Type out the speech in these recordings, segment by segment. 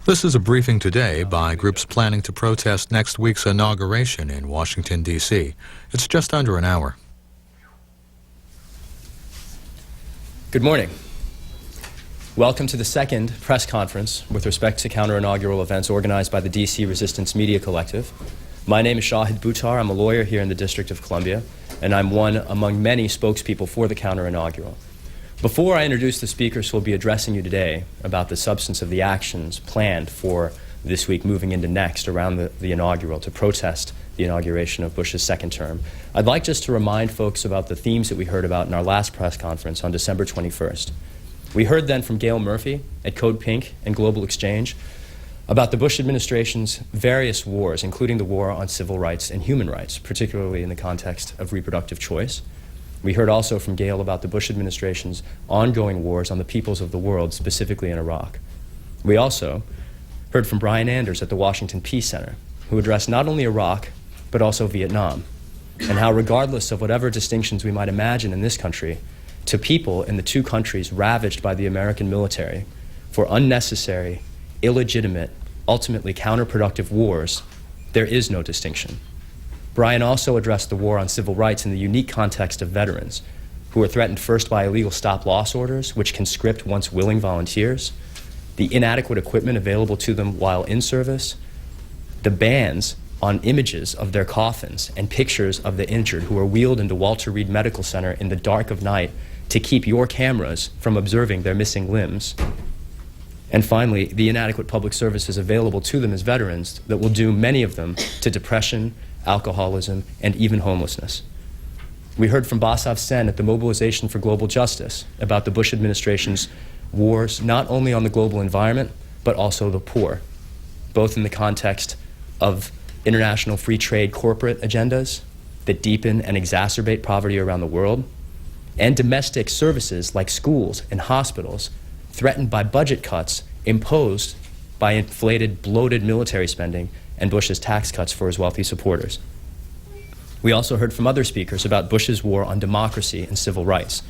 This is a briefing today by groups planning to protest next week's inauguration in Washington, D.C. It's just under an hour. Good morning. Welcome to the second press conference with respect to counter-inaugural events organized by the D.C. Resistance Media Collective. My name is Shahid Buttar. I'm a lawyer here in the District of Columbia, and I'm one among many spokespeople for the counter-inaugural. Before I introduce the speakers who will be addressing you today about the substance of the actions planned for this week moving into next around the inaugural to protest the inauguration of Bush's second term, I'd like just to remind folks about the themes that we heard about in our last press conference on December 21st. We heard then from Gail Murphy at Code Pink and Global Exchange about the Bush administration's various wars, including the war on civil rights and human rights, particularly in the context of reproductive choice. We heard also from Gail about the Bush administration's ongoing wars on the peoples of the world, specifically in Iraq. We also heard from Brian Anders at the Washington Peace Center, who addressed not only Iraq, but also Vietnam, and how regardless of whatever distinctions we might imagine in this country, to people in the two countries ravaged by the American military for unnecessary, illegitimate, ultimately counterproductive wars, there is no distinction. Brian also addressed the war on civil rights in the unique context of veterans, who are threatened first by illegal stop-loss orders, which conscript once willing volunteers, the inadequate equipment available to them while in service, the bans on images of their coffins and pictures of the injured who are wheeled into Walter Reed Medical Center in the dark of night to keep your cameras from observing their missing limbs. And finally, the inadequate public services available to them as veterans that will doom many of them to depression, alcoholism, and even homelessness. We heard from Basav Sen at the Mobilization for Global Justice about the Bush administration's wars not only on the global environment, but also the poor, both in the context of international free trade corporate agendas that deepen and exacerbate poverty around the world, and domestic services like schools and hospitals threatened by budget cuts imposed by inflated, bloated military spending and Bush's tax cuts for his wealthy supporters. We also heard from other speakers about Bush's war on democracy and civil rights.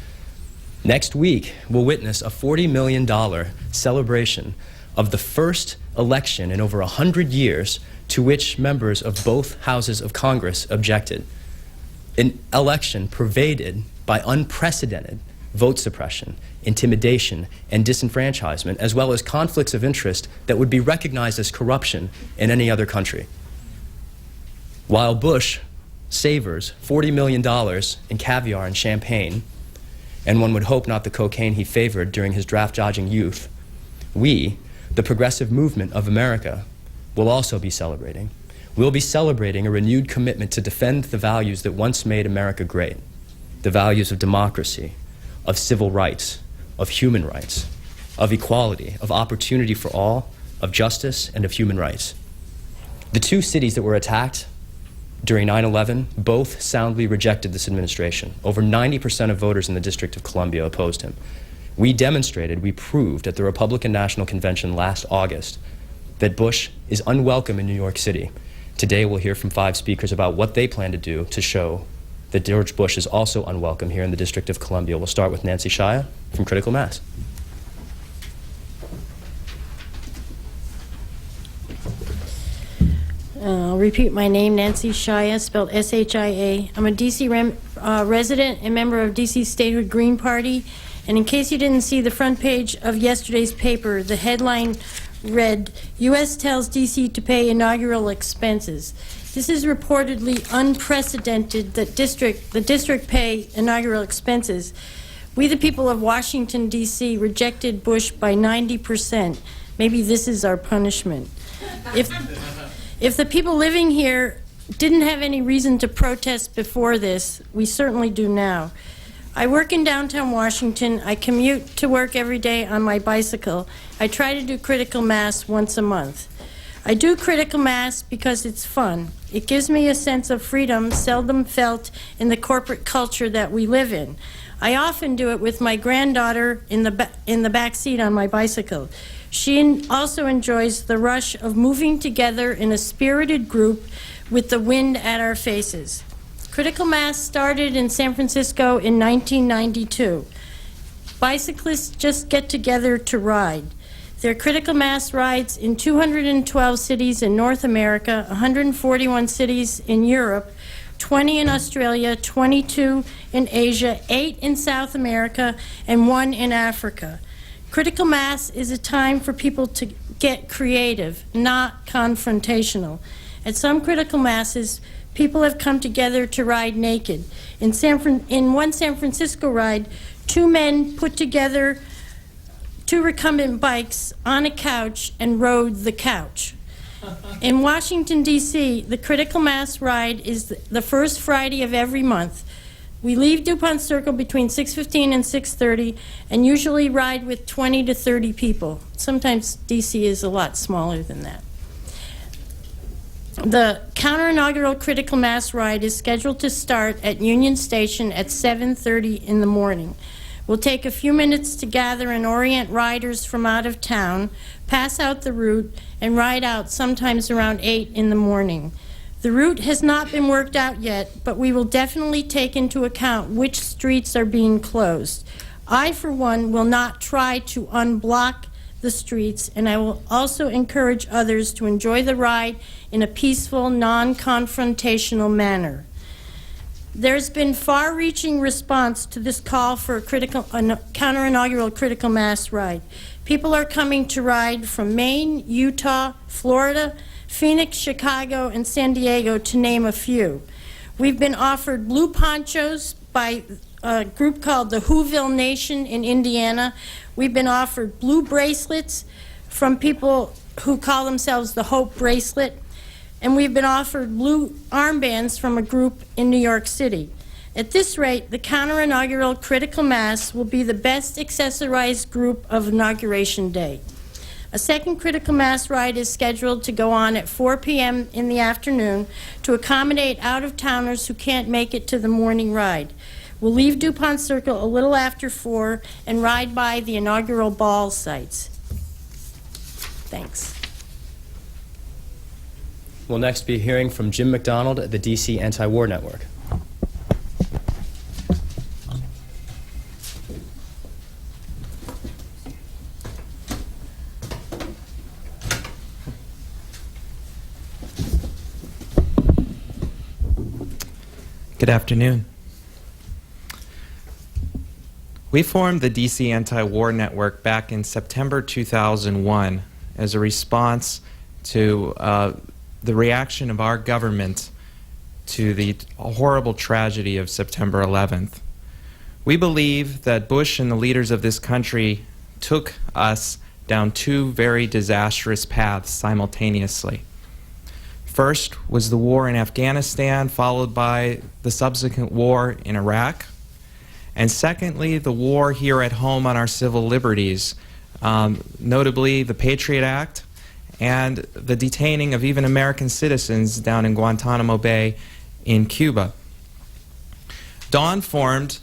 Next week, we'll witness a $40 million celebration of the first election in over 100 years to which members of both houses of Congress objected. An election pervaded by unprecedented vote suppression, intimidation, and disenfranchisement, as well as conflicts of interest that would be recognized as corruption in any other country. While Bush savors $40 million in caviar and champagne, and one would hope not the cocaine he favored during his draft-dodging youth, we, the progressive movement of America, will also be celebrating. We'll be celebrating a renewed commitment to defend the values that once made America great, the values of democracy, of civil rights, of human rights, of equality, of opportunity for all, of justice, and of human rights. The two cities that were attacked during 9/11 both soundly rejected this administration. Over 90% of voters in the District of Columbia opposed him. We proved at the Republican National Convention last August that Bush is unwelcome in New York City. Today we'll hear from 5 speakers about what they plan to do to show that George Bush is also unwelcome here in the District of Columbia. We'll start with Nancy Shia from Critical Mass. I'll repeat my name, Nancy Shia, spelled S-H-I-A. I'm a D.C. resident and member of D.C. Statehood Green Party. And in case you didn't see the front page of yesterday's paper, the headline read, U.S. tells D.C. to pay inaugural expenses. This is reportedly unprecedented that the district pay inaugural expenses. We, the people of Washington, D.C., rejected Bush by 90%. Maybe this is our punishment. If the people living here didn't have any reason to protest before this, we certainly do now. I work in downtown Washington. I commute to work every day on my bicycle. I try to do critical mass once a month. I do critical mass because it's fun. It gives me a sense of freedom seldom felt in the corporate culture that we live in. I often do it with my granddaughter in the back seat on my bicycle. She also enjoys the rush of moving together in a spirited group with the wind at our faces. Critical mass started in San Francisco in 1992. Bicyclists just get together to ride. There are critical mass rides in 212 cities in North America, 141 cities in Europe, 20 in Australia, 22 in Asia, 8 in South America, and 1 in Africa. Critical mass is a time for people to get creative, not confrontational. At some critical masses, people have come together to ride naked. In one San Francisco ride, 2 men put together 2 recumbent bikes on a couch and rode the couch. In Washington, D.C., the critical mass ride is the first Friday of every month. We leave DuPont Circle between 6:15 and 6:30 and usually ride with 20 to 30 people. Sometimes D.C. is a lot smaller than that. The counter-inaugural critical mass ride is scheduled to start at Union Station at 7:30 in the morning. We'll take a few minutes to gather and orient riders from out of town, pass out the route, and ride out sometimes around 8 in the morning. The route has not been worked out yet, but we will definitely take into account which streets are being closed. I, for one, will not try to unblock the streets, and I will also encourage others to enjoy the ride in a peaceful, non-confrontational manner. There's been far-reaching response to this call for a counter-inaugural critical mass ride. People are coming to ride from Maine, Utah, Florida, Phoenix, Chicago, and San Diego, to name a few. We've been offered blue ponchos by a group called the Whoville Nation in Indiana. We've been offered blue bracelets from people who call themselves the Hope Bracelet. And we've been offered blue armbands from a group in New York City. At this rate, the counter-inaugural critical mass will be the best accessorized group of Inauguration Day. A second critical mass ride is scheduled to go on at 4 p.m. in the afternoon to accommodate out-of-towners who can't make it to the morning ride. We'll leave DuPont Circle a little after 4 and ride by the inaugural ball sites. Thanks. We'll next be hearing from Jim McDonald at the DC Anti-War Network. Good afternoon. We formed the DC Anti-War Network back in September 2001 as a response to the reaction of our government to the horrible tragedy of September 11th. We believe that Bush and the leaders of this country took us down 2 very disastrous paths simultaneously. First was the war in Afghanistan, followed by the subsequent war in Iraq. And secondly, the war here at home on our civil liberties, notably the Patriot Act and the detaining of even American citizens down in Guantanamo Bay in Cuba. Dawn formed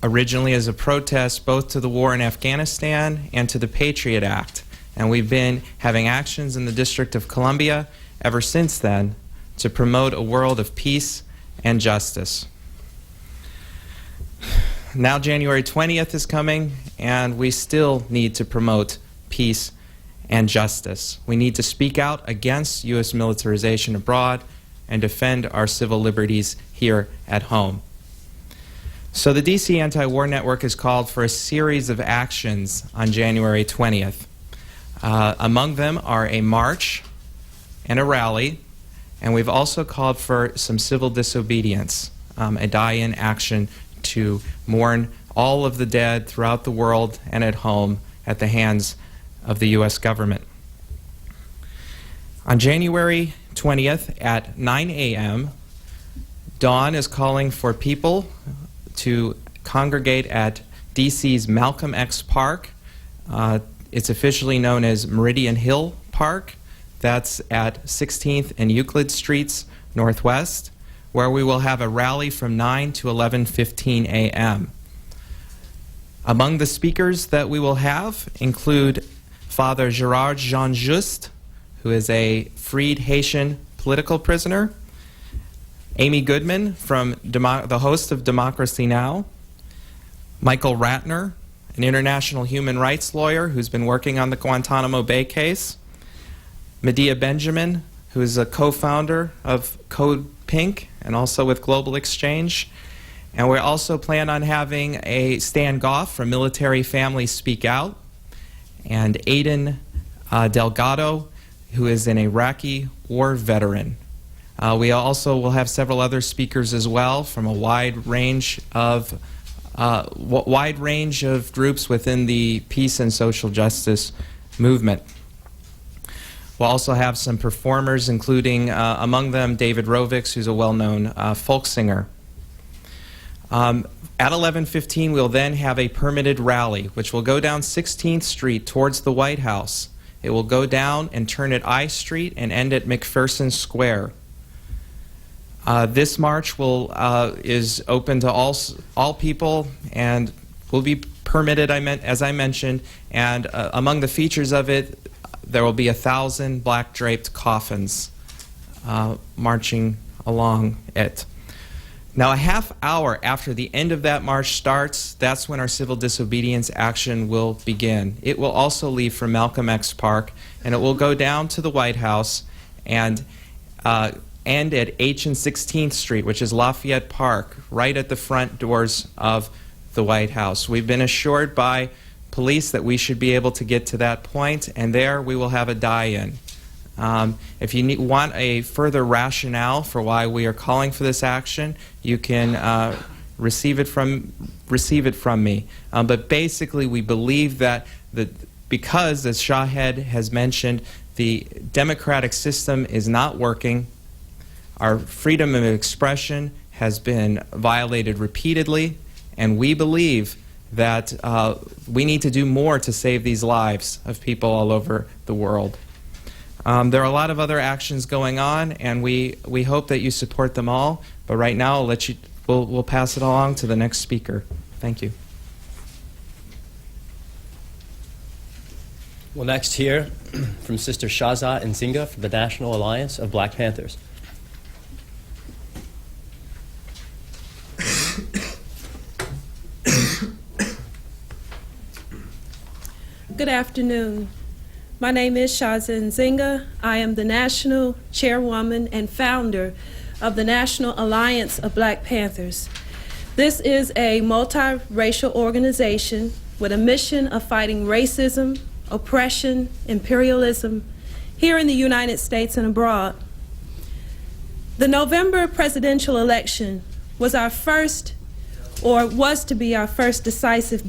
originally as a protest both to the war in Afghanistan and to the Patriot Act, and we've been having actions in the District of Columbia ever since then to promote a world of peace and justice. Now January 20th is coming, and we still need to promote peace and justice. We need to speak out against U.S. militarization abroad and defend our civil liberties here at home. So the DC Anti-War Network has called for a series of actions on January 20th. Among them are a march and a rally, and we've also called for some civil disobedience, a die-in action to mourn all of the dead throughout the world and at home at the hands of the U.S. government. On January 20th at 9 a.m., Dawn is calling for people to congregate at DC's Malcolm X Park. It's officially known as Meridian Hill Park. That's at 16th and Euclid Streets Northwest, where we will have a rally from 9 to 11:15 a.m. Among the speakers that we will have include Father Gerard Jean Just, who is a freed Haitian political prisoner, Amy Goodman, from the host of Democracy Now!, Michael Ratner, an international human rights lawyer who's been working on the Guantanamo Bay case, Medea Benjamin, who is a co-founder of Code Pink and also with Global Exchange. And we also plan on having a Stan Goff from Military Families Speak Out, and Aiden Delgado, who is an Iraqi war veteran. We also will have several other speakers as well from a wide range of groups within the peace and social justice movement. We'll also have some performers, including among them David Rovix, who's a well-known folk singer. At 11:15, we'll then have a permitted rally, which will go down 16th Street towards the White House. It will go down and turn at I Street and end at McPherson Square. This march is open to all people and will be permitted, as I mentioned, and among the features of it, there will be 1,000 black-draped coffins marching along it. Now, a half hour after the end of that march starts, that's when our civil disobedience action will begin. It will also leave from Malcolm X Park, and it will go down to the White House and end at H and 16th Street, which is Lafayette Park, right at the front doors of the White House. We've been assured by police that we should be able to get to that point, and there we will have a die-in. If you want a further rationale for why we are calling for this action, you can receive it from me. But basically, we believe that because, as Shahed has mentioned, the democratic system is not working, our freedom of expression has been violated repeatedly, and we believe that we need to do more to save these lives of people all over the world. There are a lot of other actions going on, and we hope that you support them all. But right now, we'll pass it along to the next speaker. Thank you. We'll next hear from Sister Shahzad Nzinga from the National Alliance of Black Panthers. Good afternoon. My name is Shahzad Nzinga. I am the National Chairwoman and founder of the National Alliance of Black Panthers. This is a multiracial organization with a mission of fighting racism, oppression, imperialism here in the United States and abroad. The November presidential election was to be our first decisive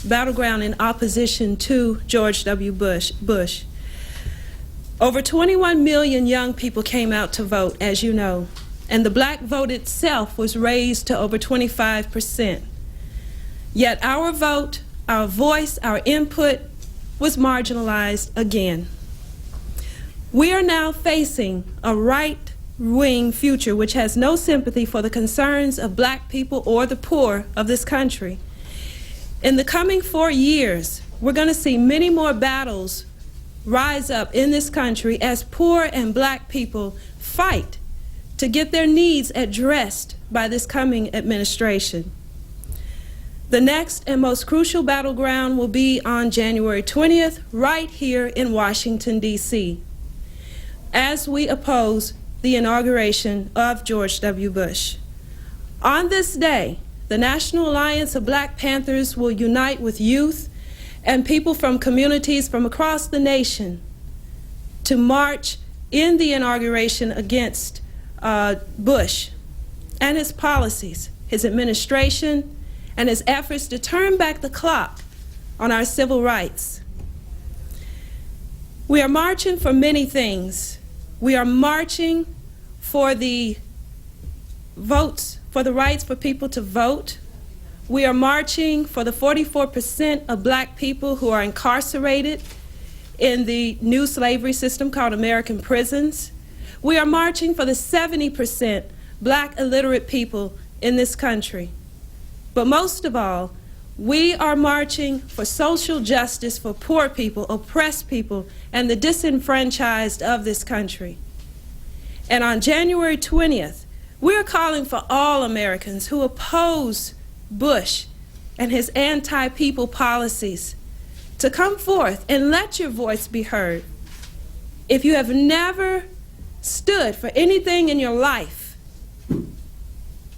battleground in opposition to George W. Bush. Over 21 million young people came out to vote, as you know, and the black vote itself was raised to over 25%. Yet our vote, our voice, our input was marginalized again. We are now facing a right-wing future which has no sympathy for the concerns of black people or the poor of this country. In the coming 4 years, we're going to see many more battles rise up in this country as poor and black people fight to get their needs addressed by this coming administration. The next and most crucial battleground will be on January 20th, right here in Washington, D.C., as we oppose the inauguration of George W. Bush. On this day, the National Alliance of Black Panthers will unite with youth and people from communities from across the nation to march in the inauguration against Bush and his policies, his administration, and his efforts to turn back the clock on our civil rights. We are marching for many things. We are marching for the votes, for the rights for people to vote. We are marching for the 44% of black people who are incarcerated in the new slavery system called American prisons. We are marching for the 70% black illiterate people in this country. But most of all, we are marching for social justice for poor people, oppressed people, and the disenfranchised of this country. And on January 20th, we're calling for all Americans who oppose Bush and his anti-people policies to come forth and let your voice be heard. If you have never stood for anything in your life,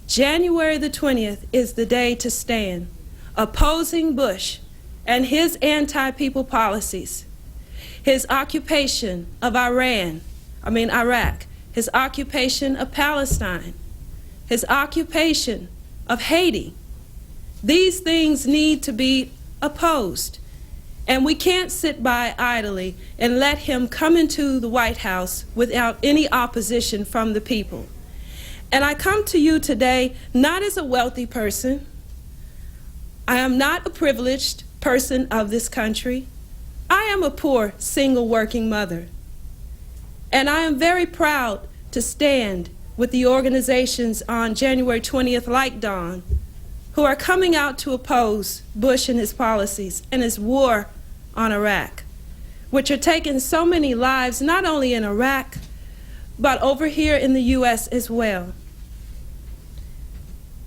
January the 20th is the day to stand, opposing Bush and his anti-people policies, his occupation of Iraq, his occupation of Palestine, his occupation of Haiti. These things need to be opposed. And we can't sit by idly and let him come into the White House without any opposition from the people. And I come to you today not as a wealthy person. I am not a privileged person of this country. I am a poor, single working mother. And I am very proud to stand with the organizations on January 20th, like Dawn, who are coming out to oppose Bush and his policies and his war on Iraq, which are taking so many lives, not only in Iraq, but over here in the U.S. as well.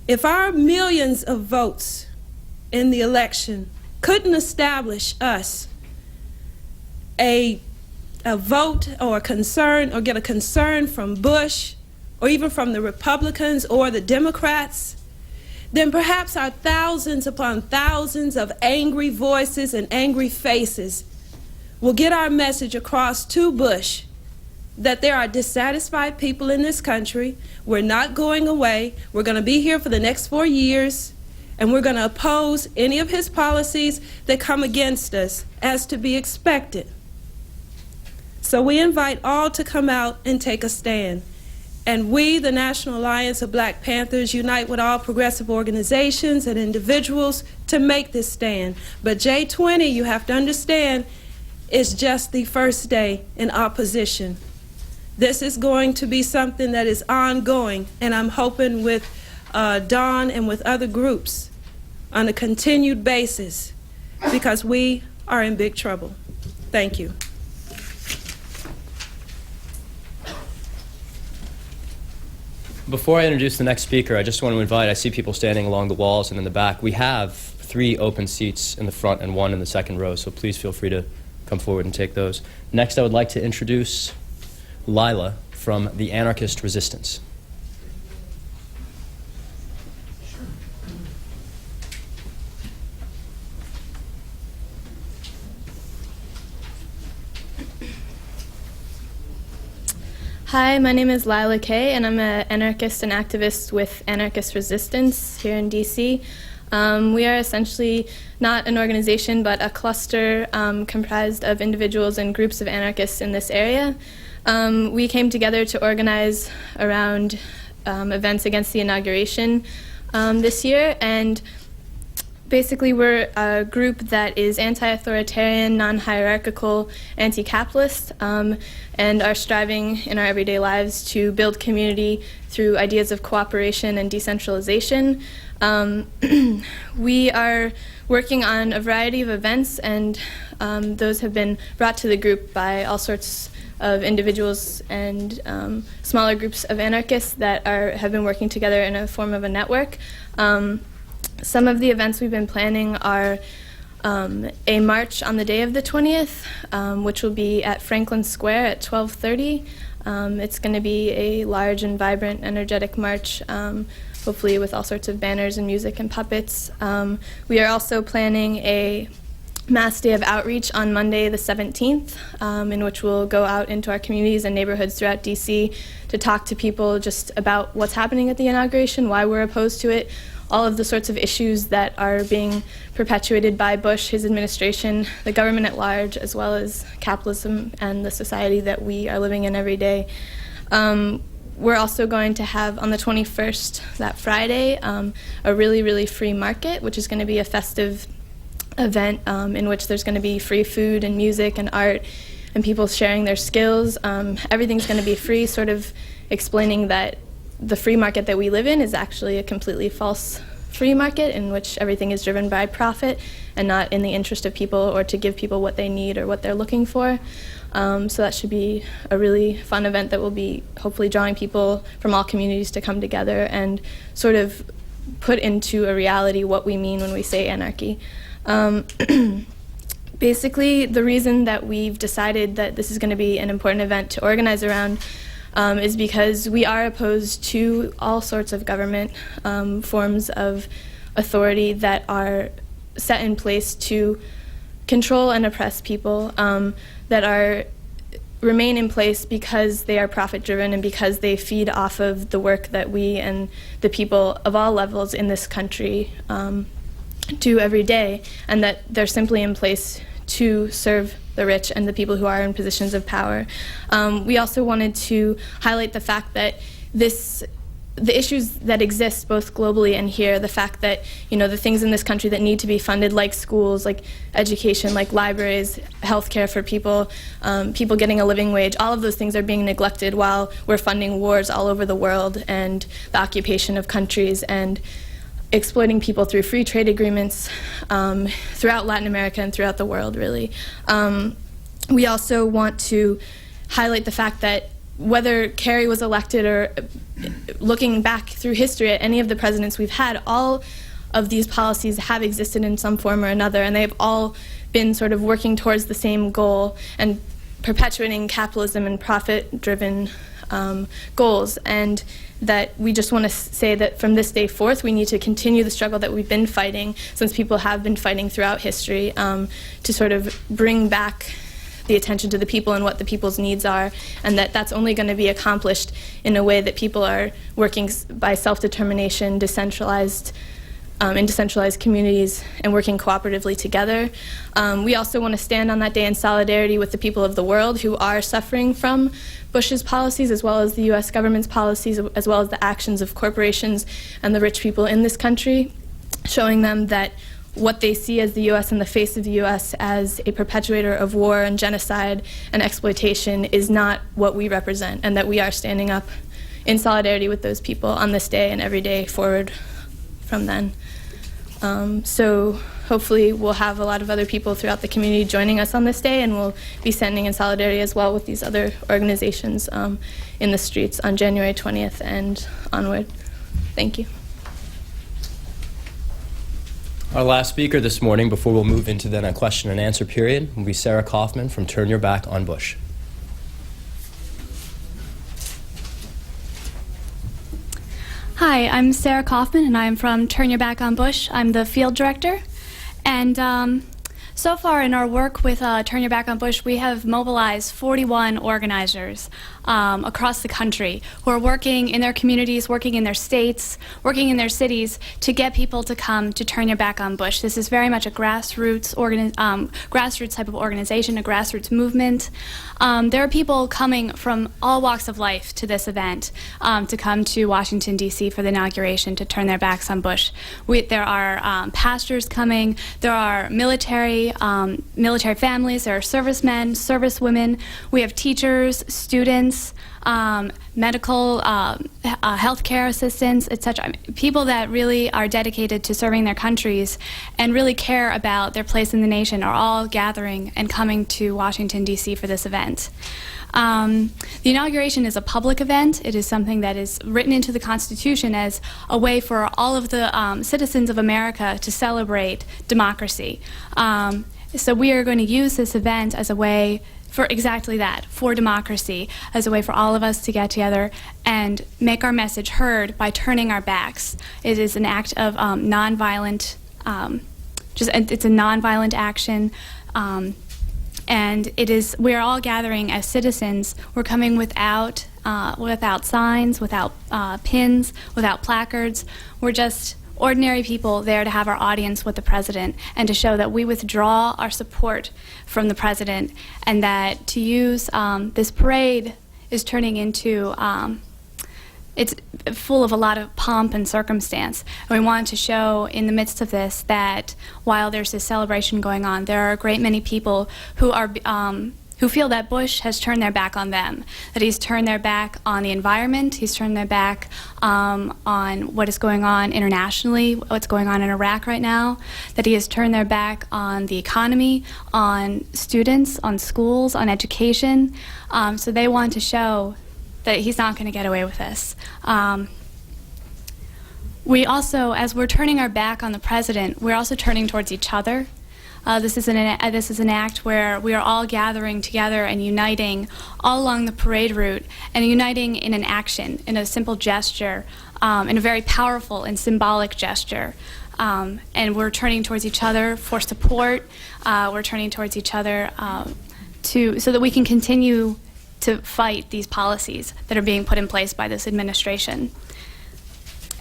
If our millions of votes in the election couldn't establish us a vote or a concern, or get a concern from Bush, or even from the Republicans or the Democrats, then perhaps our thousands upon thousands of angry voices and angry faces will get our message across to Bush that there are dissatisfied people in this country. We're not going away. We're going to be here for the next 4 years, and we're going to oppose any of his policies that come against us, as to be expected. So we invite all to come out and take a stand. And we, the National Alliance of Black Panthers, unite with all progressive organizations and individuals to make this stand. But J20, you have to understand, is just the first day in opposition. This is going to be something that is ongoing, and I'm hoping with Dawn and with other groups on a continued basis, because we are in big trouble. Thank you. Before I introduce the next speaker, I just want to invite, I see people standing along the walls and in the back. We have 3 open seats in the front and 1 in the second row, so please feel free to come forward and take those. Next, I would like to introduce Lila from the Anarchist Resistance. Hi, my name is Lila Kay, and I'm an anarchist and activist with Anarchist Resistance here in DC. We are essentially not an organization, but a cluster comprised of individuals and groups of anarchists in this area. We came together to organize around events against the inauguration this year, and basically we're a group that is anti-authoritarian, non-hierarchical, anti-capitalist, and are striving in our everyday lives to build community through ideas of cooperation and decentralization. We are working on a variety of events, and those have been brought to the group by all sorts of individuals and smaller groups of anarchists that have been working together in a form of a network. Some of the events we've been planning are a march on the day of the 20th, which will be at Franklin Square at 12:30. It's going to be a large and vibrant, energetic march, hopefully with all sorts of banners and music and puppets. We are also planning a mass day of outreach on Monday the 17th, in which we'll go out into our communities and neighborhoods throughout DC to talk to people just about what's happening at the inauguration, why we're opposed to it, all of the sorts of issues that are being perpetuated by Bush, his administration, the government at large, as well as capitalism and the society that we are living in every day. We're also going to have, on the 21st, that Friday, a really, really free market, which is going to be a festive event in which there's going to be free food and music and art and people sharing their skills. Everything's going to be free, sort of explaining that the free market that we live in is actually a completely false free market in which everything is driven by profit and not in the interest of people or to give people what they need or what they're looking for. So that should be a really fun event that will be hopefully drawing people from all communities to come together and sort of put into a reality what we mean when we say anarchy. Basically, the reason that we've decided that this is going to be an important event to organize around is because we are opposed to all sorts of government forms of authority that are set in place to control and oppress people, that remain in place because they are profit-driven and because they feed off of the work that we and the people of all levels in this country do every day, and that they're simply in place to serve the rich and the people who are in positions of power. We also wanted to highlight the fact that the issues that exist both globally and here, the fact that, you know, the things in this country that need to be funded, like schools, like education, like libraries, healthcare for people, people getting a living wage, all of those things are being neglected while we're funding wars all over the world and the occupation of countries and exploiting people through free trade agreements throughout Latin America and throughout the world, really. We also want to highlight the fact that whether Kerry was elected or looking back through history at any of the presidents we've had, all of these policies have existed in some form or another, and they've all been sort of working towards the same goal and perpetuating capitalism and profit-driven goals, and that we just want to say that from this day forth we need to continue the struggle that we've been fighting, since people have been fighting throughout history, to sort of bring back the attention to the people and what the people's needs are, and that that's only going to be accomplished in a way that people are working by self-determination, decentralized, in decentralized communities, and working cooperatively together. We also want to stand on that day in solidarity with the people of the world who are suffering from Bush's policies, as well as the U.S. government's policies, as well as the actions of corporations and the rich people in this country, showing them that what they see as the U.S. and the face of the U.S. as a perpetuator of war and genocide and exploitation is not what we represent, and that we are standing up in solidarity with those people on this day and every day forward from then. So hopefully we'll have a lot of other people throughout the community joining us on this day, and we'll be standing in solidarity as well with these other organizations in the streets on January 20th and onward. Thank you. Our last speaker this morning, before we'll move into then a question and answer period, will be Sarah Kaufman from Turn Your Back on Bush. Hi, I'm Sarah Kaufman, and I'm from Turn Your Back on Bush. I'm the field director. And so far in our work with Turn Your Back on Bush, we have mobilized 41 organizers across the country who are working in their communities, working in their states, working in their cities to get people to come to Turn Your Back on Bush. This is very much a grassroots type of organization, a grassroots movement. There are people coming from all walks of life to this event to come to Washington, D.C. for the inauguration to turn their backs on Bush. There are pastors coming, there are military families, there are servicemen, servicewomen, we have teachers, students, medical, healthcare assistants, etc. People that really are dedicated to serving their countries and really care about their place in the nation are all gathering and coming to Washington, D.C. for this event. The inauguration is a public event. It is something that is written into the Constitution as a way for all of the citizens of America to celebrate democracy. So we are going to use this event as a way for exactly that, for democracy, as a way for all of us to get together and make our message heard by turning our backs. It is an act of nonviolent, it's a nonviolent action, and we're all gathering as citizens. We're coming without signs, without pins, without placards. We're just ordinary people there to have our audience with the president and to show that we withdraw our support from the president, and that to use this parade is turning into it's full of a lot of pomp and circumstance. And we want to show in the midst of this that while there's this celebration going on, there are a great many people who are who feel that Bush has turned their back on them, that he's turned their back on the environment, he's turned their back on what is going on internationally, what's going on in Iraq right now, that he has turned their back on the economy, on students, on schools, on education. So they want to show that he's not going to get away with this. We also, as we're turning our back on the president, we're also turning towards each other. This is an act where we are all gathering together and uniting all along the parade route and uniting in an action, in a simple gesture, in a very powerful and symbolic gesture. And we're turning towards each other for support. We're turning towards each other so that we can continue to fight these policies that are being put in place by this administration.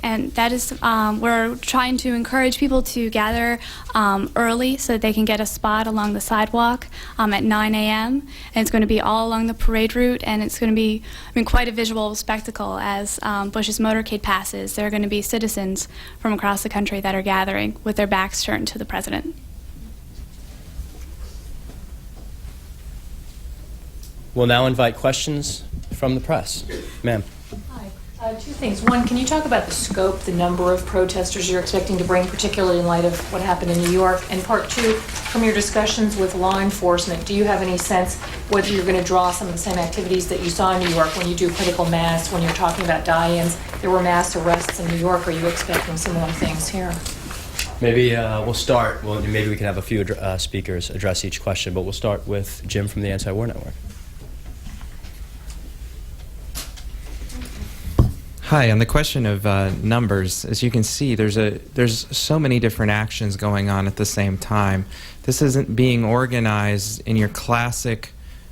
And that is, we're trying to encourage people to gather early so that they can get a spot along the sidewalk at 9 a.m. And it's going to be all along the parade route, and it's going to be, quite a visual spectacle as Bush's motorcade passes. There are going to be citizens from across the country that are gathering with their backs turned to the president. We'll now invite questions from the press. Ma'am. Two things. One, can you talk about the scope, the number of protesters you're expecting to bring, particularly in light of what happened in New York? And part two, from your discussions with law enforcement, do you have any sense whether you're going to draw some of the same activities that you saw in New York when you do critical mass, when you're talking about die-ins? There were mass arrests in New York. Are you expecting similar things here? Maybe we'll start. Well, maybe we can have a few speakers address each question, but we'll start with Jim from the Anti-War Network. Hi, on the question of numbers, as you can see, there's so many different actions going on at the same time. This isn't being organized in your classic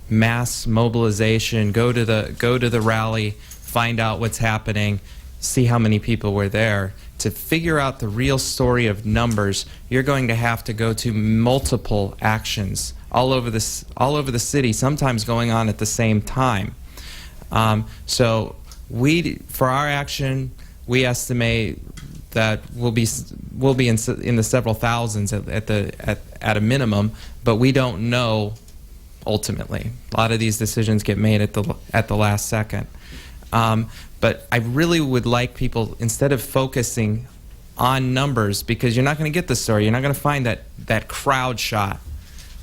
mass mobilization. Go to the rally, find out what's happening, see how many people were there. To figure out the real story of numbers, you're going to have to go to multiple actions all over the city, sometimes going on at the same time. For our action, we estimate that we'll be in the several thousands at a minimum, but we don't know ultimately. A lot of these decisions get made at the last second. But I really would like people, instead of focusing on numbers, because you're not going to get the story, you're not going to find that crowd shot.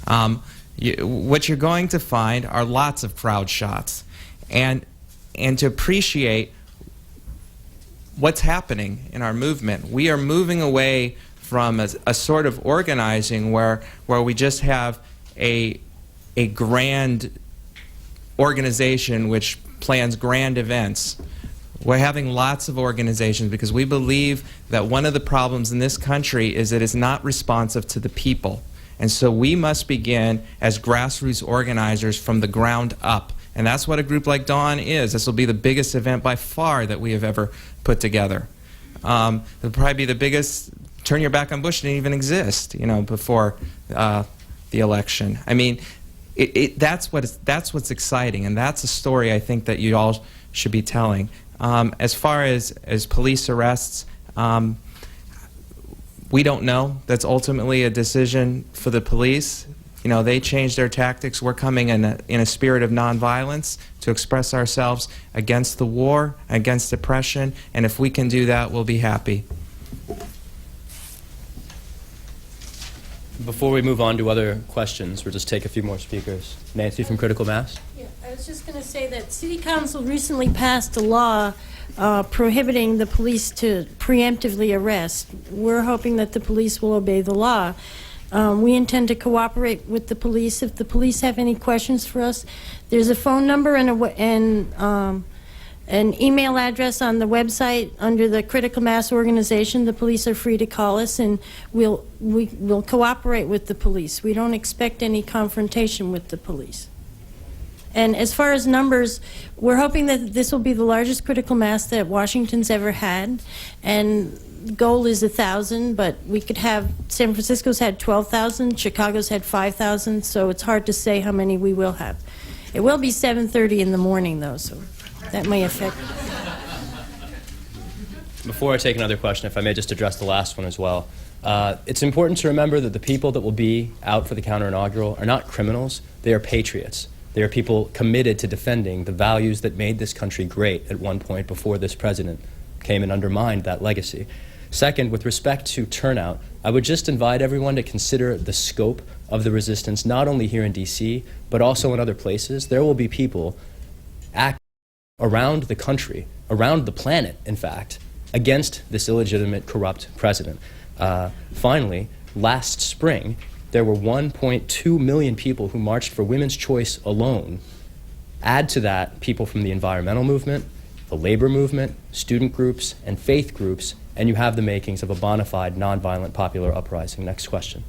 What you're going to find are lots of crowd shots, and to appreciate what's happening in our movement. We are moving away from a sort of organizing where we just have a grand organization which plans grand events. We're having lots of organizations because we believe that one of the problems in this country is that it's not responsive to the people. And so we must begin as grassroots organizers from the ground up. And that's what a group like Dawn is. This will be the biggest event by far that we have ever put together. It'll probably be the biggest. Turn Your Back on Bush didn't even exist, before the election. I mean, that's what's exciting, and that's a story I think that you all should be telling. As far as police arrests, we don't know. That's ultimately a decision for the police. They changed their tactics. We're coming in a spirit of nonviolence to express ourselves against the war, against oppression, and if we can do that, we'll be happy. Before we move on to other questions, we'll just take a few more speakers. Nancy from Critical Mass. Yeah, I was just going to say that City Council recently passed a law prohibiting the police to preemptively arrest. We're hoping that the police will obey the law. We intend to cooperate with the police. If the police have any questions for us, there's a phone number and an email address on the website under the Critical Mass organization. The police are free to call us, and we'll cooperate with the police. We don't expect any confrontation with the police. And as far as numbers, we're hoping that this will be the largest critical mass that Washington's ever had, and the goal is 1,000, but we could have, San Francisco's had 12,000, Chicago's had 5,000, so it's hard to say how many we will have. It will be 7:30 in the morning, though, so that may affect. Before I take another question, if I may just address the last one as well. It's important to remember that the people that will be out for the counter-inaugural are not criminals, they are patriots. They are people committed to defending the values that made this country great at one point before this president came and undermined that legacy. Second, with respect to turnout, I would just invite everyone to consider the scope of the resistance, not only here in D.C., but also in other places. There will be people acting around the country, around the planet, in fact, against this illegitimate, corrupt president. Finally, last spring, there were 1.2 million people who marched for women's choice alone. Add to that people from the environmental movement, the labor movement, student groups, and faith groups, and you have the makings of a bona fide, nonviolent popular uprising. Next question.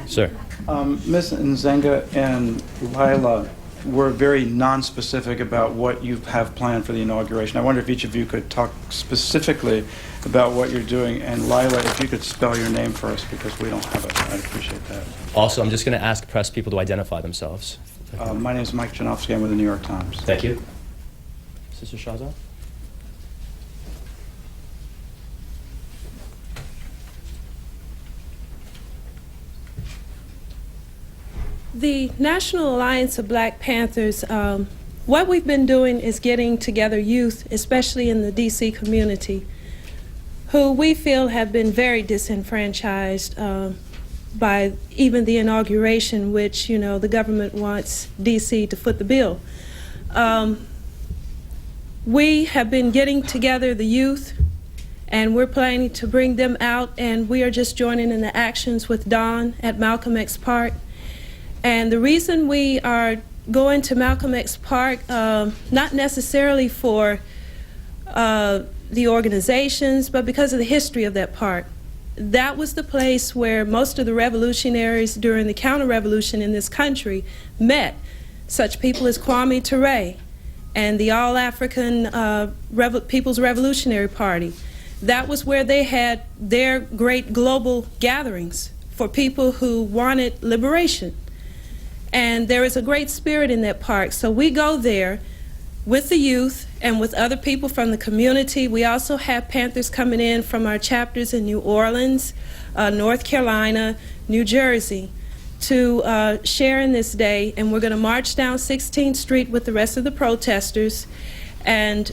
Sir. Ms. Nzenga and Lila were very non-specific about what you have planned for the inauguration. I wonder if each of you could talk specifically about what you're doing. And Lila, if you could spell your name for us, because we don't have it. I'd appreciate that. Also, I'm just going to ask press people to identify themselves. My name is Mike Janowski. I'm with the New York Times. Thank you. Sister Shahzad? The National Alliance of Black Panthers, what we've been doing is getting together youth, especially in the D.C. community, who we feel have been very disenfranchised by even the inauguration, which, you know, the government wants D.C. to foot the bill. We have been getting together the youth, and we're planning to bring them out, and we are just joining in the actions with Don at Malcolm X Park. And the reason we are going to Malcolm X Park, not necessarily for the organizations, but because of the history of that park. That was the place where most of the revolutionaries during the counter-revolution in this country met, such people as Kwame Ture and the All-African People's Revolutionary Party. That was where they had their great global gatherings for people who wanted liberation. And there is a great spirit in that park. So we go there with the youth and with other people from the community. We also have Panthers coming in from our chapters in New Orleans, North Carolina, New Jersey, to share in this day. And we're going to march down 16th Street with the rest of the protesters, and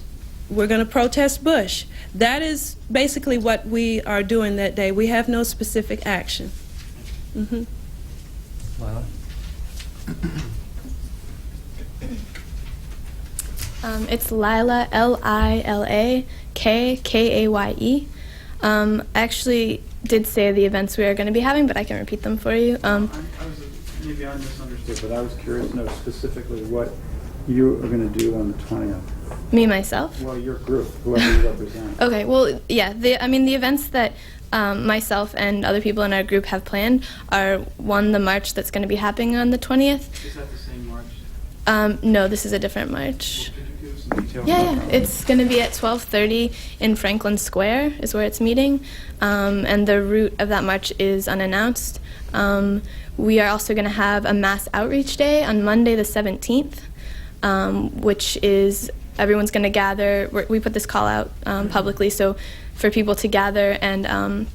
we're going to protest Bush. That is basically what we are doing that day. We have no specific action. Mm-hmm. Lila? It's Lila, Lila, Kkaye. I actually did say the events we are going to be having, but I can repeat them for you. Maybe I misunderstood, but I was curious to know specifically what you are going to do on the 20th. Me, myself? Well, your group, whoever you represent. Okay, well, yeah, the events that myself and other people in our group have planned are, one, the march that's going to be happening on the 20th. Is that the same march? No, this is a different march. Well, could you give us some details? Yeah, it's going to be at 12:30 in Franklin Square is where it's meeting, and the route of that march is unannounced. We are also going to have a mass outreach day on Monday the 17th, which is everyone's going to gather. We put this call out publicly, so for people to gather and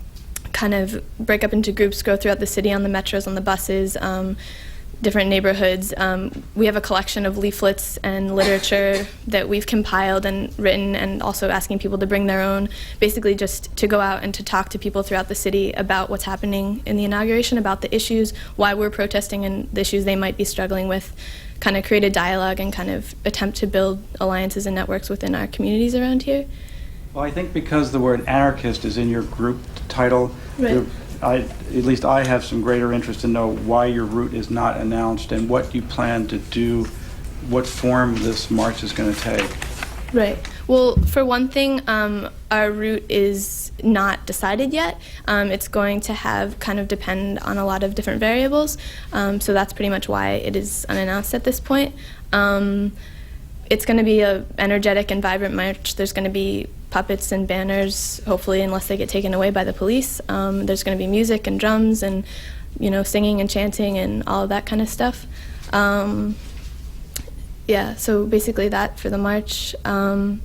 kind of break up into groups, go throughout the city on the metros, on the buses, different neighborhoods. We have a collection of leaflets and literature that we've compiled and written, and also asking people to bring their own, basically just to go out and to talk to people throughout the city about what's happening in the inauguration, about the issues, why we're protesting, and the issues they might be struggling with, kind of create a dialogue and kind of attempt to build alliances and networks within our communities around here. Well, I think because the word anarchist is in your group title, Right. at least I have some greater interest to know why your route is not announced and what you plan to do, what form this march is going to take. Right. Well, for one thing, our route is not decided yet. It's going to have kind of depend on a lot of different variables. So that's pretty much why it is unannounced at this point. It's going to be an energetic and vibrant march. There's going to be puppets and banners, hopefully, unless they get taken away by the police. There's going to be music and drums and, singing and chanting and all of that kind of stuff. Yeah, so basically that for the march. And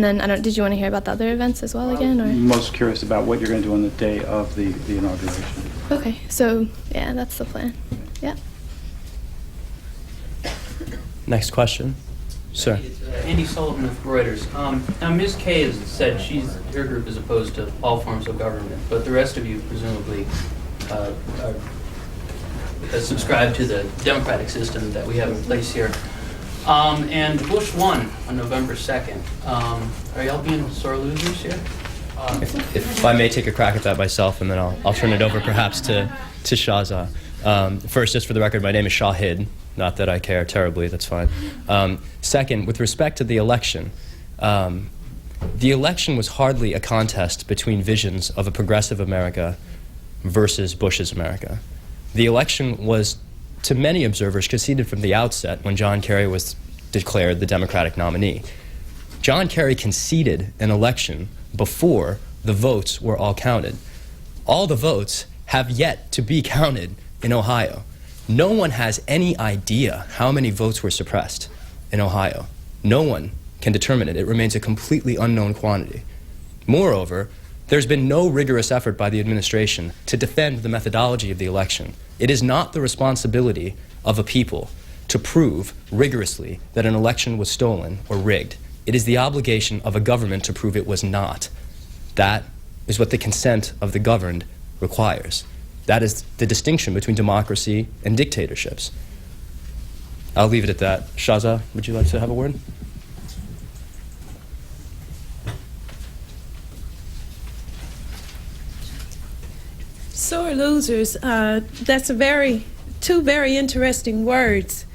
then, did you want to hear about the other events as well again? Or? I'm most curious about what you're going to do on the day of the inauguration. Okay, so, yeah, that's the plan. Yeah. Next question. Sir. It's Andy Sullivan of Reuters. Now, Ms. Kay has said her group is opposed to all forms of government, but the rest of you presumably subscribe to the democratic system that we have in place here. And Bush won on November 2nd. Are y'all being sore losers here? If I may take a crack at that myself, and then I'll turn it over perhaps to Shahza. First, just for the record, my name is Shahid. Not that I care terribly, that's fine. Second, with respect to the election was hardly a contest between visions of a progressive America versus Bush's America. The election was, to many observers, conceded from the outset when John Kerry was declared the Democratic nominee. John Kerry conceded an election before the votes were all counted. All the votes have yet to be counted in Ohio. No one has any idea how many votes were suppressed in Ohio. No one can determine it. It remains a completely unknown quantity. Moreover, there's been no rigorous effort by the administration to defend the methodology of the election. It is not the responsibility of a people to prove rigorously that an election was stolen or rigged. It is the obligation of a government to prove it was not. That is what the consent of the governed requires. That is the distinction between democracy and dictatorships. I'll leave it at that. Shahza, would you like to have a word? Sore losers, that's two very interesting words,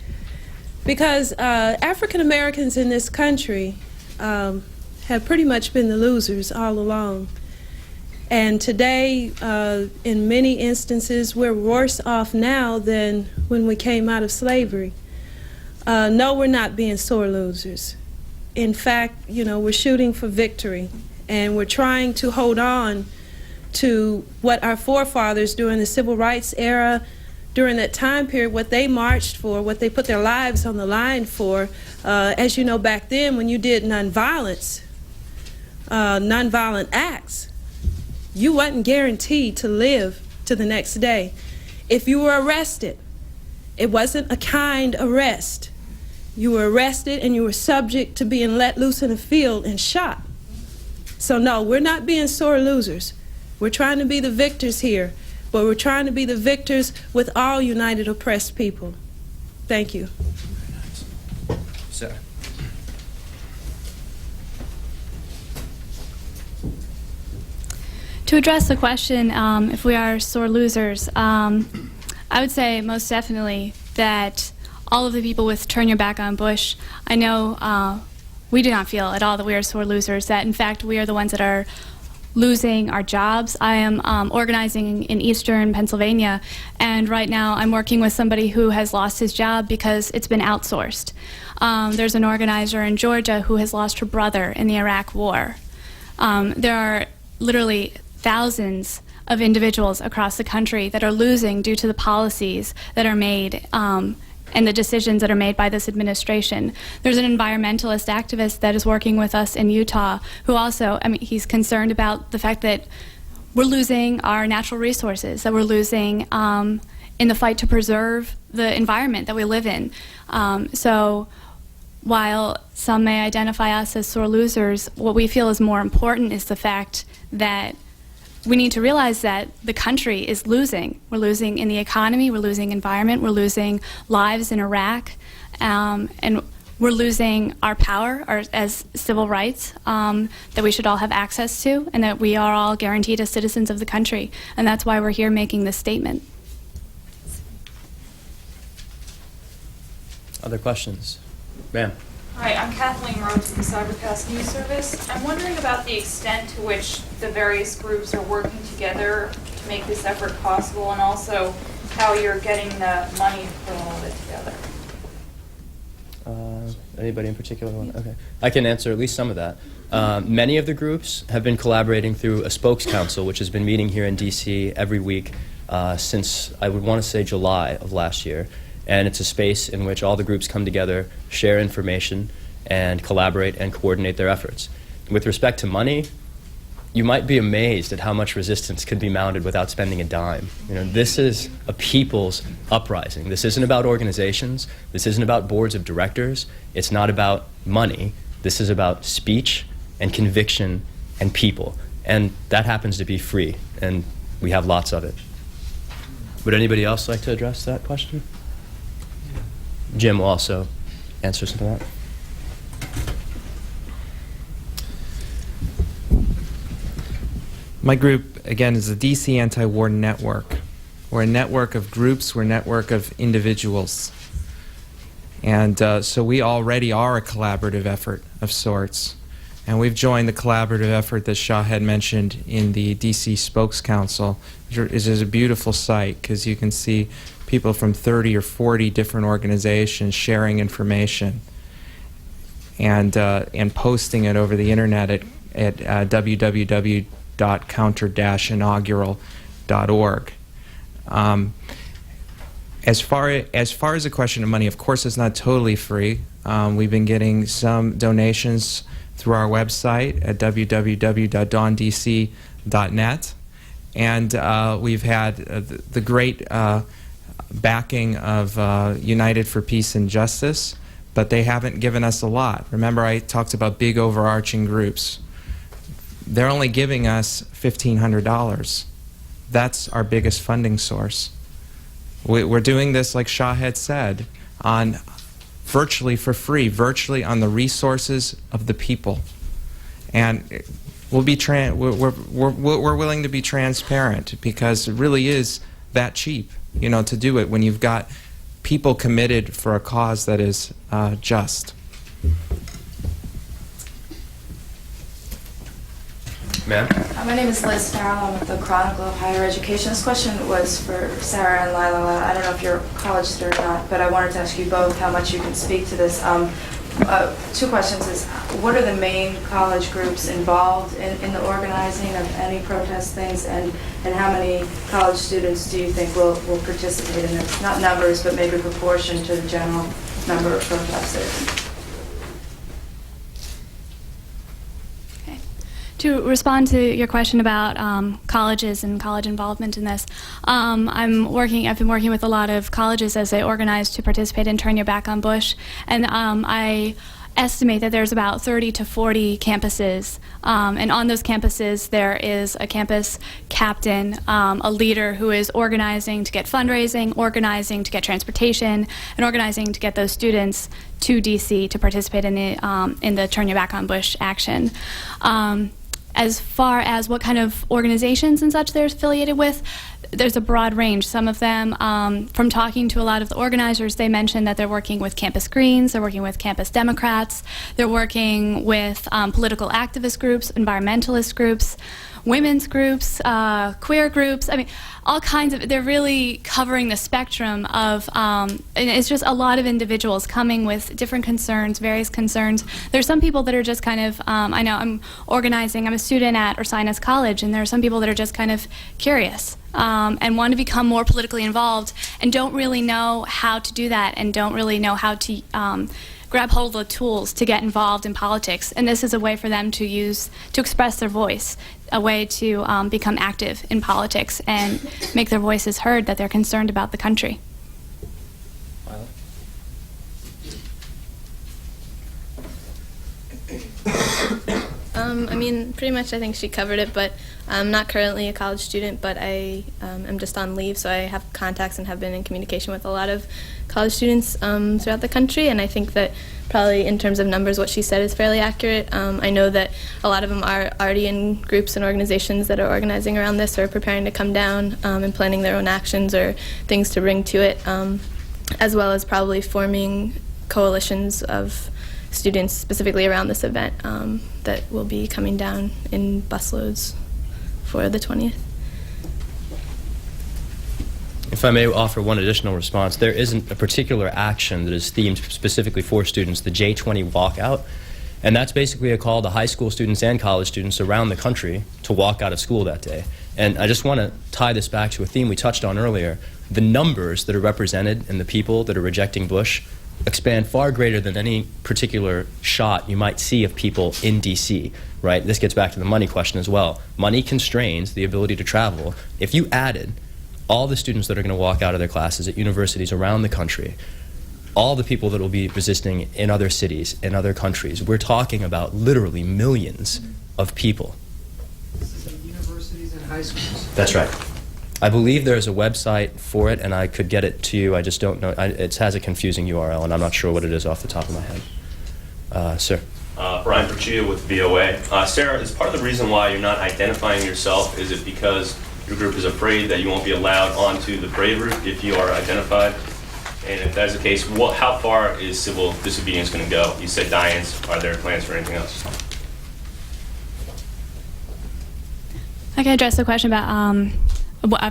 because African Americans in this country have pretty much been the losers all along. And today, in many instances, we're worse off now than when we came out of slavery. No, we're not being sore losers. In fact, we're shooting for victory, and we're trying to hold on to what our forefathers during the civil rights era, during that time period, what they marched for, what they put their lives on the line for. As you know, back then, when you did nonviolent acts, you wasn't guaranteed to live to the next day. If you were arrested, it wasn't a kind arrest. You were arrested and you were subject to being let loose in a field and shot. So no, we're not being sore losers. We're trying to be the victors here, but we're trying to be the victors with all united oppressed people. Thank you. Sarah. To address the question, if we are sore losers, I would say most definitely that all of the people with Turn Your Back on Bush, I know we do not feel at all that we are sore losers, that in fact we are the ones that are losing our jobs. I am organizing in eastern Pennsylvania, and right now I'm working with somebody who has lost his job because it's been outsourced. There's an organizer in Georgia who has lost her brother in the Iraq War. There are literally thousands of individuals across the country that are losing due to the policies that are made and the decisions that are made by this administration. There's an environmentalist activist that is working with us in Utah who also, he's concerned about the fact that we're losing our natural resources, that we're losing in the fight to preserve the environment that we live in. So while some may identify us as sore losers, what we feel is more important is the fact that we need to realize that the country is losing. We're losing in the economy, we're losing environment, we're losing lives in Iraq, and we're losing our power as civil rights that we should all have access to, and that we are all guaranteed as citizens of the country. And that's why we're here making this statement. Other questions? Ma'am. Hi, I'm Kathleen Rhodes from the Cybercast News Service. I'm wondering about the extent to which the various groups are working together to make this effort possible, and also how you're getting the money to put all of it together. Anybody in particular? Okay. I can answer at least some of that. Many of the groups have been collaborating through a spokes council, which has been meeting here in D.C. every week since, I would want to say, July of last year. And it's a space in which all the groups come together, share information, and collaborate and coordinate their efforts. With respect to money, you might be amazed at how much resistance could be mounted without spending a dime. This is a people's uprising. This isn't about organizations. This isn't about boards of directors. It's not about money. This is about speech and conviction and people. And that happens to be free, and we have lots of it. Would anybody else like to address that question? Jim will also answers to that. My group, again, is the DC Anti-War Network. We're a network of groups, we're a network of individuals. And so we already are a collaborative effort of sorts. And we've joined the collaborative effort that Shah had mentioned in the DC Spokes Council, which is a beautiful site because you can see people from 30 or 40 different organizations sharing information and posting it over the internet at www.counter-inaugural.org. As far as the question of money, of course, it's not totally free. We've been getting some donations through our website at www.dawndc.net, and we've had the great backing of United for Peace and Justice, but they haven't given us a lot. Remember, I talked about big overarching groups. They're only giving us $1,500. That's our biggest funding source. We're doing this, like Shah had said, on virtually for free, virtually on the resources of the people, and we're willing to be transparent because it really is that cheap, you know, to do it when you've got people committed for a cause that is just. Ma'am? My name is Liz Farrell. I'm with the Chronicle of Higher Education. This question was for Sarah and Lila. I don't know if you're a college student or not, but I wanted to ask you both how much you can speak to this. Two questions is, what are the main college groups involved in the organizing of any protest things, and how many college students do you think will participate in it? Not numbers, but maybe proportion to the general number of protesters. To respond to your question about colleges and college involvement in this, I've been working with a lot of colleges as they organize to participate in Turn Your Back on Bush, and I estimate that there's about 30 to 40 campuses, and on those campuses there is a campus captain, a leader who is organizing to get fundraising, organizing to get transportation, and organizing to get those students to DC to participate in the Turn Your Back on Bush action. As far as what kind of organizations and such they're affiliated with, there's a broad range. Some of them, from talking to a lot of the organizers, they mentioned that they're working with Campus Greens, they're working with Campus Democrats, they're working with political activist groups, environmentalist groups, women's groups, queer groups. I mean, all kinds of, they're really covering the spectrum of, and it's just a lot of individuals coming with different concerns, various concerns. There's some people that are just kind of, I know I'm organizing, I'm a student at Ursinus College, and there are some people that are just kind of curious and want to become more politically involved and don't really know how to do that and don't really know how to grab hold of the tools to get involved in politics. And this is a way for them to use, to express their voice, a way to become active in politics and make their voices heard, that they're concerned about the country. I mean, pretty much I think she covered it, but I'm not currently a college student, but I am just on leave, so I have contacts and have been in communication with a lot of college students throughout the country, and I think that probably in terms of numbers what she said is fairly accurate. I know that a lot of them are already in groups and organizations that are organizing around this or preparing to come down and planning their own actions or things to bring to it, as well as probably forming coalitions of students specifically around this event that will be coming down in busloads for the 20th. If I may offer one additional response, there isn't a particular action that is themed specifically for students, the J20 walkout, and that's basically a call to high school students and college students around the country to walk out of school that day. And I just want to tie this back to a theme we touched on earlier. The numbers that are represented and the people that are rejecting Bush expand far greater than any particular shot you might see of people in DC, right? This gets back to the money question as well. Money constrains the ability to travel. If you added all the students that are going to walk out of their classes at universities around the country, all the people that will be resisting in other cities, in other countries, we're talking about literally millions of people. Universities and high schools. That's right. I believe there's a website for it, and I could get it to you. I just don't know. It has a confusing URL, and I'm not sure what it is off the top of my head. Sir. Brian Perchia with VOA. Sarah, is part of the reason why you're not identifying yourself, is it because your group is afraid that you won't be allowed onto the parade route if you are identified? And if that's the case, how far is civil disobedience going to go? You said die-ins. Are there plans for anything else? I can address the question about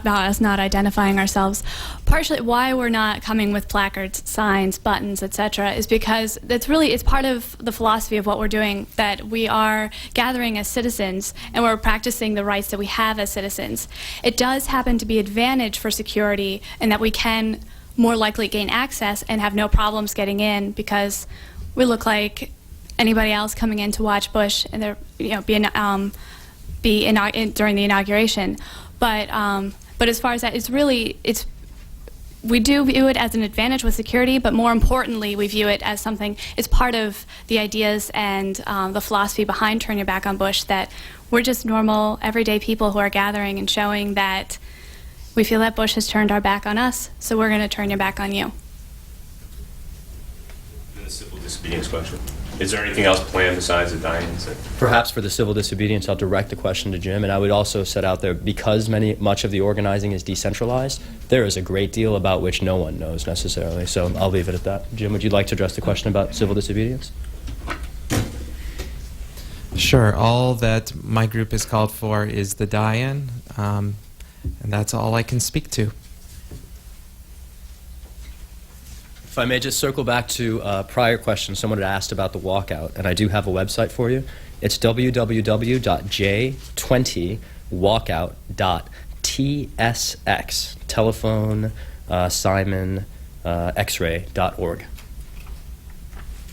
us not identifying ourselves. Partially why we're not coming with placards, signs, buttons, etc. is because it's part of the philosophy of what we're doing, that we are gathering as citizens and we're practicing the rights that we have as citizens. It does happen to be an advantage for security in that we can more likely gain access and have no problems getting in because we look like anybody else coming in to watch Bush and there, during the inauguration. But as far as that, we do view it as an advantage with security, but more importantly, we view it as something, it's part of the ideas and the philosophy behind Turn Your Back on Bush, that we're just normal, everyday people who are gathering and showing that we feel that Bush has turned our back on us, so we're going to turn your back on you. And the civil disobedience question. Is there anything else planned besides the die-ins? Perhaps for the civil disobedience, I'll direct the question to Jim, and I would also set out there, because much of the organizing is decentralized, there is a great deal about which no one knows necessarily, so I'll leave it at that. Jim, would you like to address the question about civil disobedience? Sure. All that my group is called for is the die-in, and that's all I can speak to. If I may just circle back to a prior question, someone had asked about the walkout, and I do have a website for you. It's www.j20walkout.tsx, telephone, Simon, x-ray.org.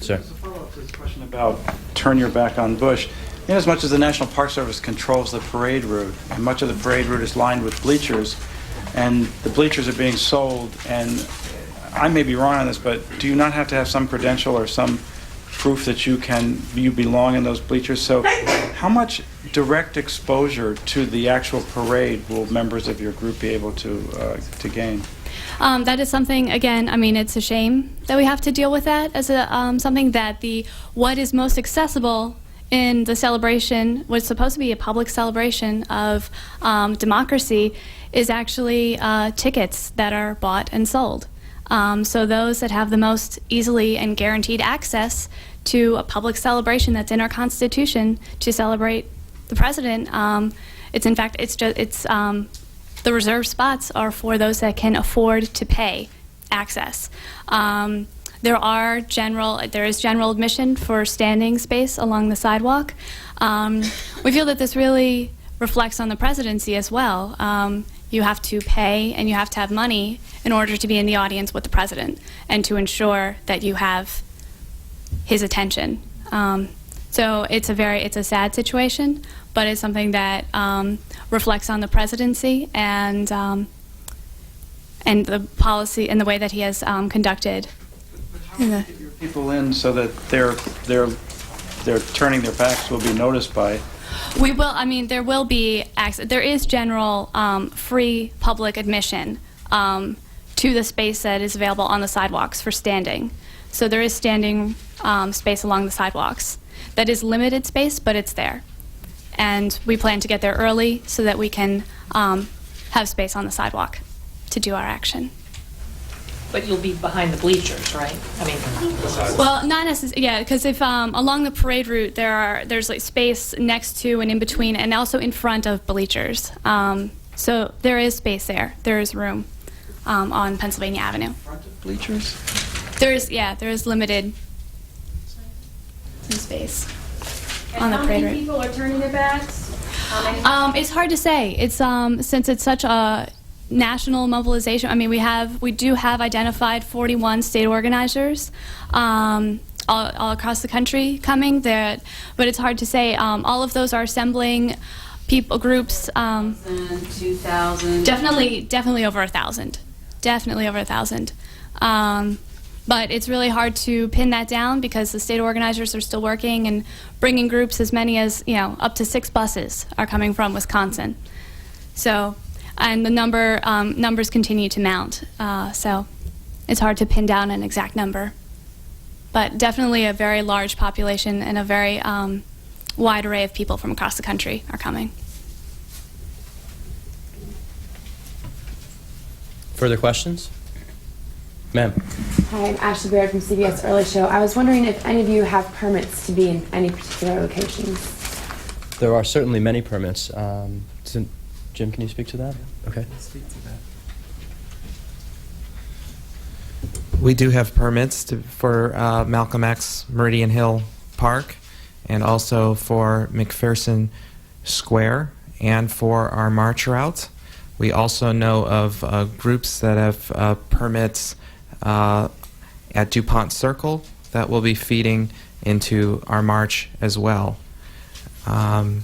Sir? As a follow-up to this question about turn your back on Bush, as much as the National Park Service controls the parade route, and much of the parade route is lined with bleachers, and the bleachers are being sold, and I may be wrong on this, but do you not have to have some credential or some proof that you belong in those bleachers? So how much direct exposure to the actual parade will members of your group be able to gain? That is something, again, I mean, it's a shame that we have to deal with that as something that what is most accessible in the celebration, what's supposed to be a public celebration of democracy, is actually tickets that are bought and sold. So those that have the most easily and guaranteed access to a public celebration that's in our Constitution to celebrate the president, the reserved spots are for those that can afford to pay access. There is general admission for standing space along the sidewalk. We feel that this really reflects on the presidency as well. You have to pay and you have to have money in order to be in the audience with the president and to ensure that you have his attention. So it's a sad situation, but it's something that reflects on the presidency and the policy and the way that he has conducted. How do you get your people in so that they're turning their backs will be noticed by? We will. I mean, there will be access. There is general free public admission to the space that is available on the sidewalks for standing. So there is standing space along the sidewalks. That is limited space, but it's there. And we plan to get there early so that we can have space on the sidewalk to do our action. But you'll be behind the bleachers, right? I mean, well, not necessarily. Yeah, because if along the parade route there's like space next to and in between, and also in front of bleachers. So there is space there. There is room on Pennsylvania Avenue. In front of bleachers? There is limited space on the parade route. How many people are turning their backs? It's hard to say. It's since it's such a national mobilization. I mean, we do have identified 41 state organizers all across the country coming there, but it's hard to say. All of those are assembling groups. 2,000. Definitely over 1,000. Definitely over 1,000. But it's really hard to pin that down because the state organizers are still working and bringing groups. As many as up to 6 buses are coming from Wisconsin. So and the numbers continue to mount. So it's hard to pin down an exact number. But definitely a very large population and a very wide array of people from across the country are coming. Further questions? Ma'am. Hi, I'm Ashley Baird from CBS Early Show. I was wondering if any of you have permits to be in any particular locations. There are certainly many permits. Jim, can you speak to that? Okay. Speak to that. We do have permits for Malcolm X Meridian Hill Park, and also for McPherson Square, and for our march route. We also know of groups that have permits at DuPont Circle that will be feeding into our march as well. I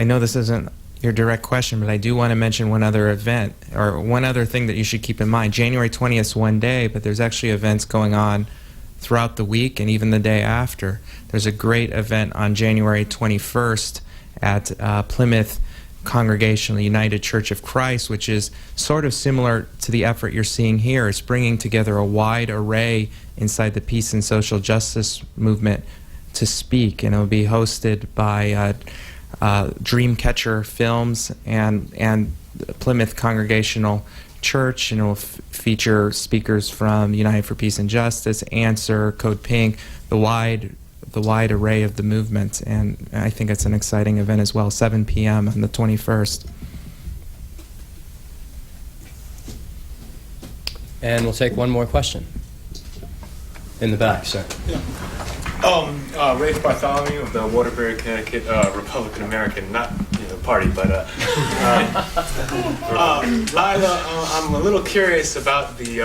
know this isn't your direct question, but I do want to mention one other event, or one other thing that you should keep in mind. January 20th is one day, but there's actually events going on throughout the week and even the day after. There's a great event on January 21st at Plymouth Congregational United Church of Christ, which is sort of similar to the effort you're seeing here. It's bringing together a wide array inside the peace and social justice movement to speak, and it will be hosted by Dreamcatcher Films and Plymouth Congregational Church, and it will feature speakers from United for Peace and Justice, Answer, Code Pink, the wide array of the movement, and I think it's an exciting event as well. 7 p.m. on the 21st. And we'll take one more question. In the back, sir. Yeah. Rafe Bartholomew of the Waterbury, Connecticut Republican American, not party, but Lila, I'm a little curious about the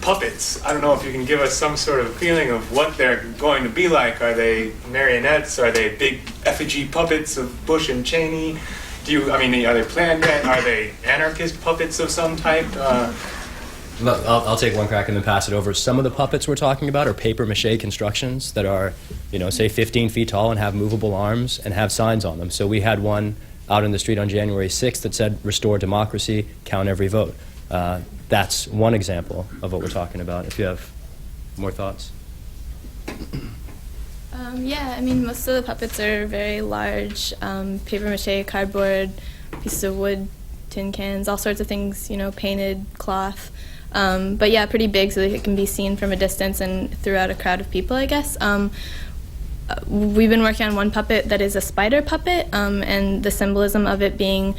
puppets. I don't know if you can give us some sort of feeling of what they're going to be like. Are they marionettes? Are they big effigy puppets of Bush and Cheney? Are they planned yet? Are they anarchist puppets of some type? I'll take one crack and then pass it over. Some of the puppets we're talking about are paper-mache constructions that are, say 15 feet tall and have movable arms and have signs on them. So we had one out in the street on January 6th that said, "Restore democracy, count every vote." That's one example of what we're talking about. If you have more thoughts. Yeah, most of the puppets are very large, paper-mache, cardboard, pieces of wood, tin cans, all sorts of things, painted cloth. But yeah, pretty big so that it can be seen from a distance and throughout a crowd of people, I guess. We've been working on one puppet that is a spider puppet, and the symbolism of it being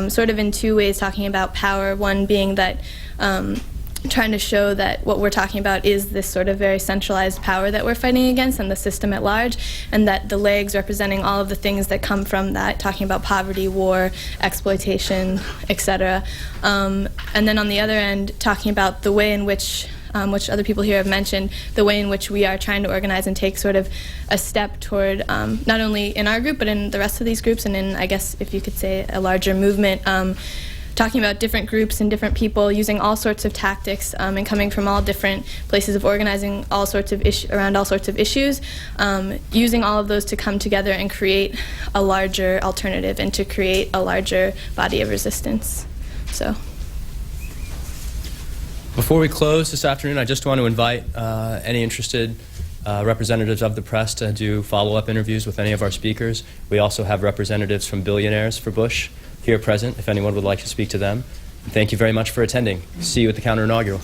sort of in two ways, talking about power. One being that trying to show that what we're talking about is this sort of very centralized power that we're fighting against and the system at large, and that the legs representing all of the things that come from that, talking about poverty, war, exploitation, etc. And then on the other end, talking about the way in which other people here have mentioned, the way in which we are trying to organize and take sort of a step toward, not only in our group, but in the rest of these groups, and in, I guess, if you could say, a larger movement, talking about different groups and different people using all sorts of tactics and coming from all different places of organizing all sorts of around all sorts of issues, using all of those to come together and create a larger alternative and to create a larger body of resistance. So. Before we close this afternoon, I just want to invite any interested representatives of the press to do follow-up interviews with any of our speakers. We also have representatives from Billionaires for Bush here present, if anyone would like to speak to them. And thank you very much for attending. See you at the counter-inaugural.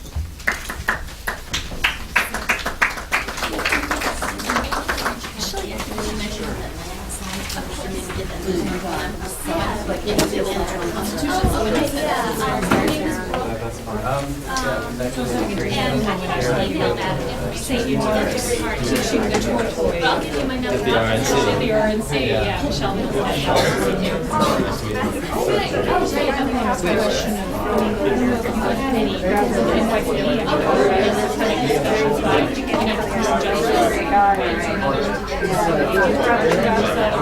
I'll give you my number. At the RNC. At the RNC, yeah. Michelle knows that.